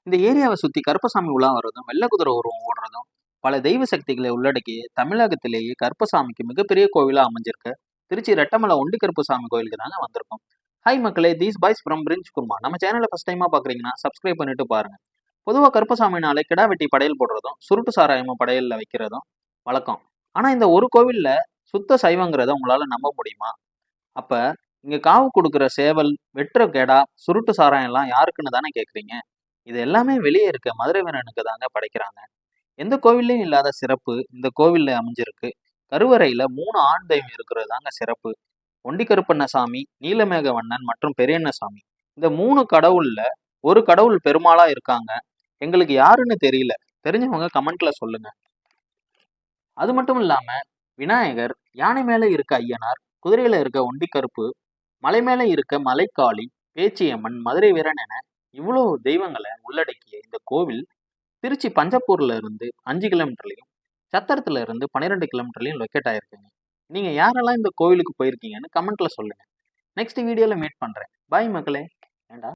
இந்த ஏரியாவை சுத்தி கருப்பசாமி உலா வர்றதும், வெள்ளை குதிரை உருவம் ஓடுறதும், பல தெய்வ சக்திகளை உள்ளடக்கி தமிழகத்திலேயே கருப்பசாமிக்கு மிகப்பெரிய கோவிலா அமைஞ்சிருக்கு. திருச்சி ரெட்டமலை ஒண்டி கருப்பசாமி கோயிலுக்கு தாங்க வந்திருக்கோம். ஹாய் மக்களே, தீஸ் பாய்ஸ் ஃப்ரம் பிரிஞ்ச் குருமா. நம்ம சேனலை ஃபர்ஸ்ட் டைமா பாக்குறீங்கன்னா சப்ஸ்கிரைப் பண்ணிட்டு பாருங்க. பொதுவா கருப்பசாமினாலே கிடா வெட்டி படையல் போடுறதும், சுருட்டு சாராயமும் படையல்ல வைக்கிறதும் வழக்கம். ஆனா இந்த ஒரு கோவில்ல சுத்த சைவங்கிறத உங்களால நம்ப முடியுமா? அப்ப இங்க காவு கொடுக்குற சேவல், வெட்டுற கெடா, சுருட்டு சாராயம் எல்லாம் யாருக்குன்னு தானே கேக்குறீங்க. இது எல்லாமே வெளியே இருக்க மதுரை வீரனுக்கு தாங்க படைக்கிறாங்க. எந்த கோவில்லையும் இல்லாத சிறப்பு இந்த கோவில்ல அமைஞ்சிருக்கு. கருவறையில 3 ஆண் தெய்வம் இருக்கிறது தாங்க சிறப்பு. ஒண்டி கருப்பண்ணசாமி, நீலமேகவண்ணன் மற்றும் பெரியண்ணசாமி. இந்த 3 கடவுள்ல ஒரு கடவுள் பெருமாளா இருக்காங்க. எங்களுக்கு யாருன்னு தெரியல. தெரிஞ்சவங்க கமெண்ட்ல சொல்லுங்க. அது மட்டும் இல்லாம விநாயகர், யானை மேல இருக்க ஐயனார், குதிரையில இருக்க ஒண்டி கருப்பு, மலை மேல இருக்க மலைக்காளி, பேச்சியம்மன், மதுரை வீரன் என இவ்வளவு தெய்வங்களை உள்ளடக்கிய இந்த கோவில் திருச்சி பஞ்சப்பூர்ல இருந்து 5 கிலோமீட்டர்லையும், சத்திரத்துல இருந்து 12 கிலோமீட்டர்லையும் லொக்கேட் ஆயிருக்குங்க. நீங்க யாரெல்லாம் இந்த கோவிலுக்கு போயிருக்கீங்கன்னு கமெண்ட்ல சொல்லுங்க. நெக்ஸ்ட் வீடியோல மீட் பண்றேன். பாய் மக்களே. ஏண்டா